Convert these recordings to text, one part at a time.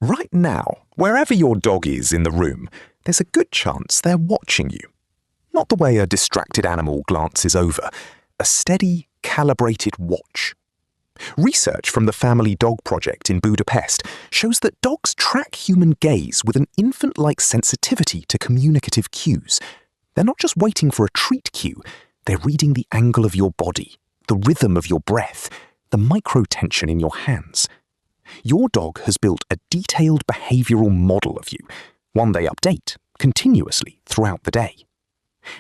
Right now, wherever your dog is in the room, there's a good chance they're watching you. Not the way a distracted animal glances over, a steady, calibrated watch. Research from the Family Dog Project in Budapest shows that dogs track human gaze with an infant-like sensitivity to communicative cues. They're not just waiting for a treat cue, they're reading the angle of your body, the rhythm of your breath, the micro-tension in your hands. Your dog has built a detailed behavioural model of you, one they update continuously throughout the day.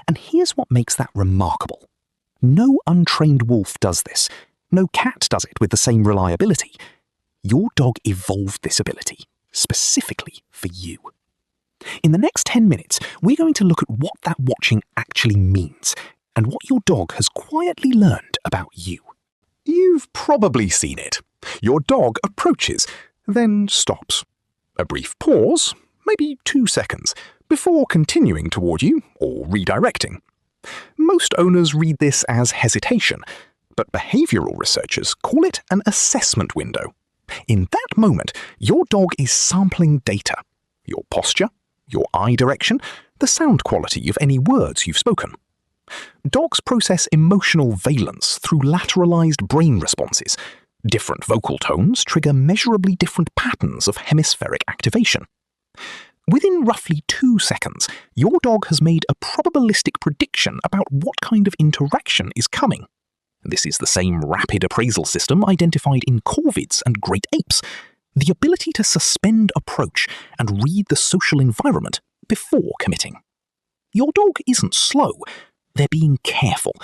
And here's what makes that remarkable. No untrained wolf does this. No cat does it with the same reliability. Your dog evolved this ability, specifically for you. In the next 10 minutes, we're going to look at what that watching actually means, and what your dog has quietly learned about you. You've probably seen it. Your dog approaches, then stops. A brief pause, maybe 2 seconds, before continuing toward you or redirecting. Most owners read this as hesitation, but behavioural researchers call it an assessment window. In that moment, your dog is sampling data. Your posture, your eye direction, the sound quality of any words you've spoken. Dogs process emotional valence through lateralized brain responses. Different vocal tones trigger measurably different patterns of hemispheric activation. Within roughly 2 seconds, your dog has made a probabilistic prediction about what kind of interaction is coming. This is the same rapid appraisal system identified in corvids and great apes, the ability to suspend approach and read the social environment before committing. Your dog isn't slow, they're being careful,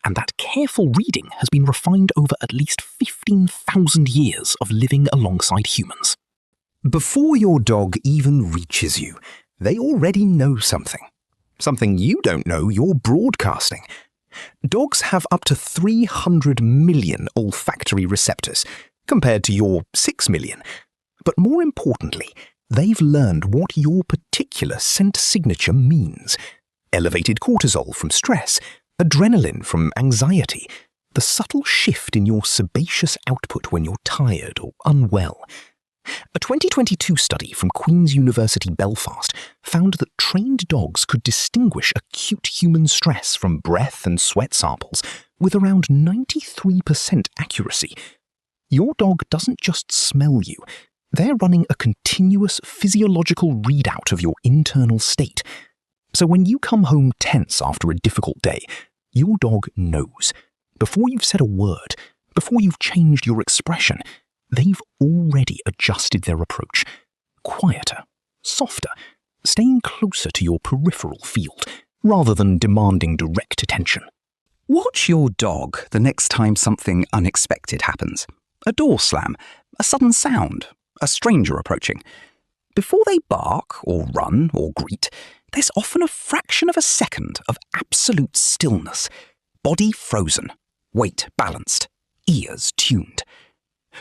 and that careful reading has been refined over at least 15,000 years of living alongside humans. Before your dog even reaches you, they already know something. Something you don't know you're broadcasting. Dogs have up to 300 million olfactory receptors, compared to your 6 million. But more importantly, they've learned what your particular scent signature means. Elevated cortisol from stress, adrenaline from anxiety, the subtle shift in your sebaceous output when you're tired or unwell. A 2022 study from Queen's University Belfast found that trained dogs could distinguish acute human stress from breath and sweat samples with around 93% accuracy. Your dog doesn't just smell you, they're running a continuous physiological readout of your internal state. So when you come home tense after a difficult day, your dog knows. Before you've said a word, before you've changed your expression, they've already adjusted their approach. Quieter, softer, staying closer to your peripheral field, rather than demanding direct attention. Watch your dog the next time something unexpected happens. A door slam, a sudden sound, a stranger approaching. Before they bark or run or greet, there's often a fraction of a second of absolute stillness. Body frozen, weight balanced, ears tuned.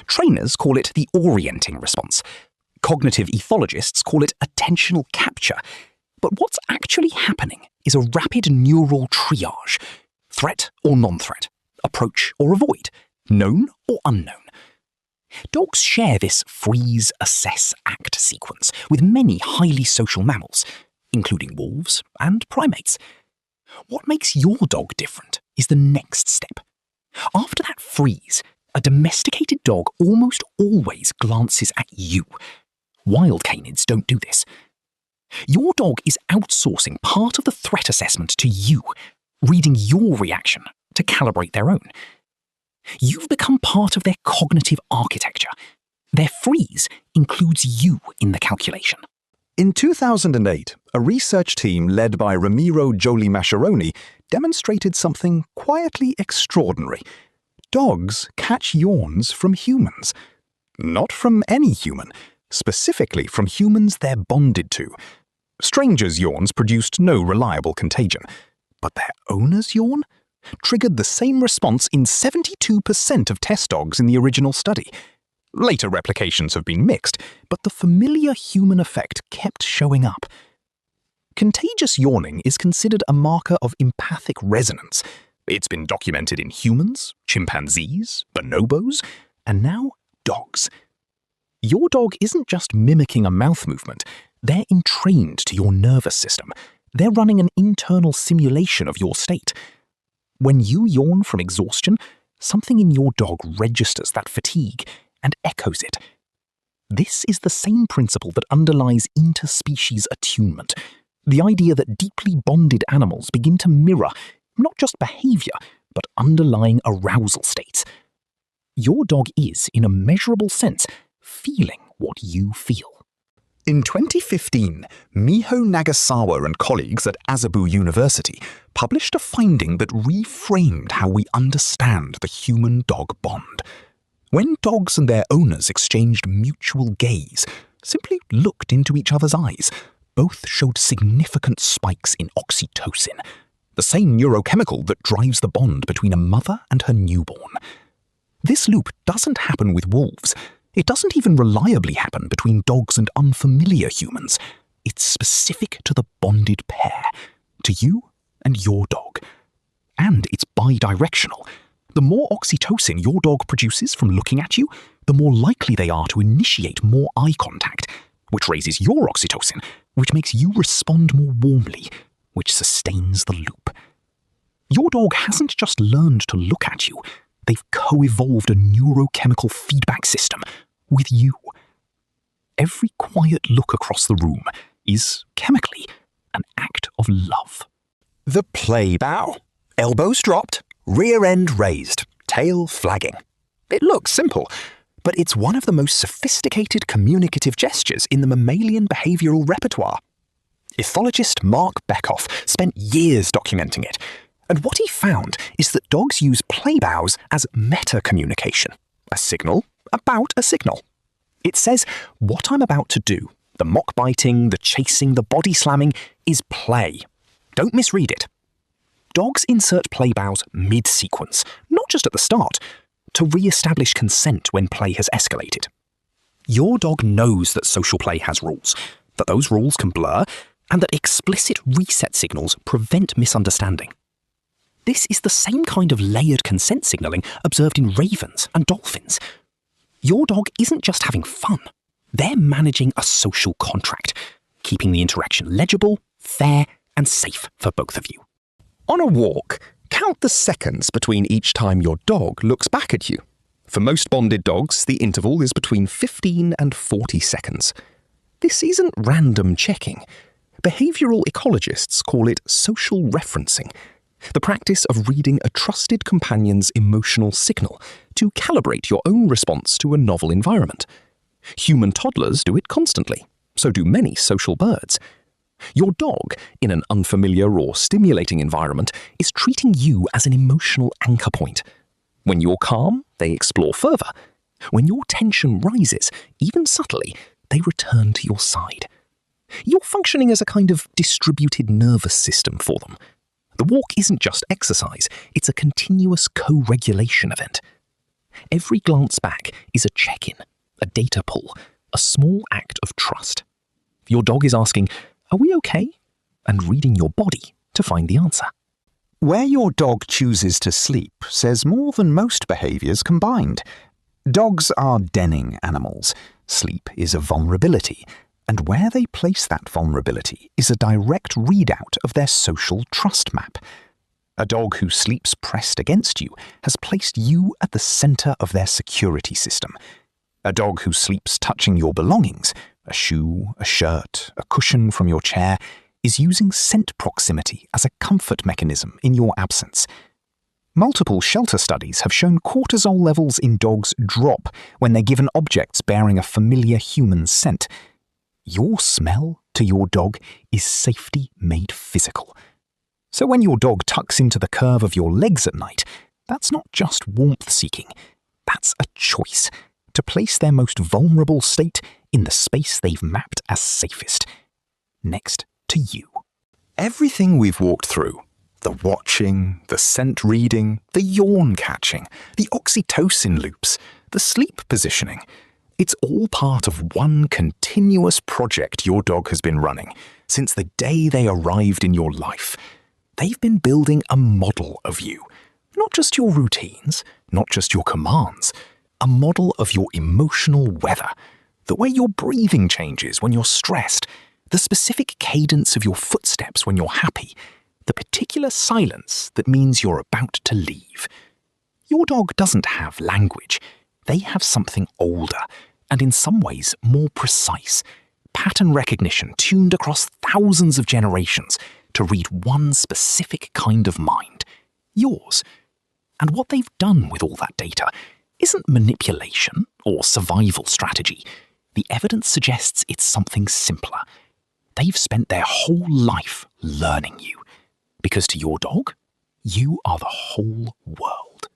Trainers call it the orienting response. Cognitive ethologists call it attentional capture. But what's actually happening is a rapid neural triage. Threat or non-threat, approach or avoid, known or unknown. Dogs share this freeze, assess, act sequence with many highly social mammals, including wolves and primates. What makes your dog different is the next step. After that freeze, a domesticated dog almost always glances at you. Wild canids don't do this. Your dog is outsourcing part of the threat assessment to you, reading your reaction to calibrate their own. You've become part of their cognitive architecture. Their freeze includes you in the calculation. In 2008, a research team led by Ramiro Jolie Mascheroni demonstrated something quietly extraordinary. Dogs catch yawns from humans. Not from any human, specifically from humans they're bonded to. Strangers' yawns produced no reliable contagion, but their owner's yawn triggered the same response in 72% of test dogs in the original study. Later replications have been mixed, but the familiar human effect kept showing up. Contagious yawning is considered a marker of empathic resonance. It's been documented in humans, chimpanzees, bonobos, and now dogs. Your dog isn't just mimicking a mouth movement, they're entrained to your nervous system. They're running an internal simulation of your state. When you yawn from exhaustion, something in your dog registers that fatigue and echoes it. This is the same principle that underlies interspecies attunement, the idea that deeply bonded animals begin to mirror not just behavior, but underlying arousal states. Your dog is, in a measurable sense, feeling what you feel. In 2015, Miho Nagasawa and colleagues at Azabu University published a finding that reframed how we understand the human-dog bond. When dogs and their owners exchanged mutual gaze, simply looked into each other's eyes, both showed significant spikes in oxytocin, the same neurochemical that drives the bond between a mother and her newborn. This loop doesn't happen with wolves. It doesn't even reliably happen between dogs and unfamiliar humans. It's specific to the bonded pair, to you and your dog. And it's bidirectional. The more oxytocin your dog produces from looking at you, the more likely they are to initiate more eye contact, which raises your oxytocin, which makes you respond more warmly, which sustains the loop. Your dog hasn't just learned to look at you, they've co-evolved a neurochemical feedback system with you. Every quiet look across the room is, chemically, an act of love. The play bow. Elbows dropped, rear end raised, tail flagging. It looks simple, but it's one of the most sophisticated communicative gestures in the mammalian behavioral repertoire. Ethologist Mark Beckhoff spent years documenting it, and what he found is that dogs use play bows as meta-communication, a signal about a signal. It says, what I'm about to do, the mock biting, the chasing, the body slamming, is play. Don't misread it. Dogs insert play bows mid-sequence, not just at the start, to re-establish consent when play has escalated. Your dog knows that social play has rules, that those rules can blur, and that explicit reset signals prevent misunderstanding. This is the same kind of layered consent signalling observed in ravens and dolphins. Your dog isn't just having fun. They're managing a social contract, keeping the interaction legible, fair, and safe for both of you. On a walk, count the seconds between each time your dog looks back at you. For most bonded dogs, the interval is between 15 and 40 seconds. This isn't random checking. Behavioral ecologists call it social referencing, the practice of reading a trusted companion's emotional signal to calibrate your own response to a novel environment. Human toddlers do it constantly, so do many social birds. Your dog, in an unfamiliar or stimulating environment, is treating you as an emotional anchor point. When you're calm, they explore further. When your tension rises, even subtly, they return to your side. You're functioning as a kind of distributed nervous system for them. The walk isn't just exercise, it's a continuous co-regulation event. Every glance back is a check-in, a data pull, a small act of trust. Your dog is asking, "Are we okay?" and reading your body to find the answer. Where your dog chooses to sleep says more than most behaviours combined. Dogs are denning animals. Sleep is a vulnerability, and where they place that vulnerability is a direct readout of their social trust map. A dog who sleeps pressed against you has placed you at the centre of their security system. A dog who sleeps touching your belongings, a shoe, a shirt, a cushion from your chair, is using scent proximity as a comfort mechanism in your absence. Multiple shelter studies have shown cortisol levels in dogs drop when they're given objects bearing a familiar human scent. Your smell to your dog is safety made physical. So when your dog tucks into the curve of your legs at night, that's not just warmth-seeking, that's a choice to place their most vulnerable state in the space they've mapped as safest, next to you. Everything we've walked through, the watching, the scent reading, the yawn catching, the oxytocin loops, the sleep positioning, it's all part of one continuous project your dog has been running since the day they arrived in your life. They've been building a model of you, not just your routines, not just your commands, a model of your emotional weather, the way your breathing changes when you're stressed, the specific cadence of your footsteps when you're happy, the particular silence that means you're about to leave. Your dog doesn't have language. They have something older, and in some ways more precise. Pattern recognition tuned across thousands of generations to read one specific kind of mind, yours. And what they've done with all that data isn't manipulation or survival strategy. The evidence suggests it's something simpler. They've spent their whole life learning you. Because to your dog, you are the whole world.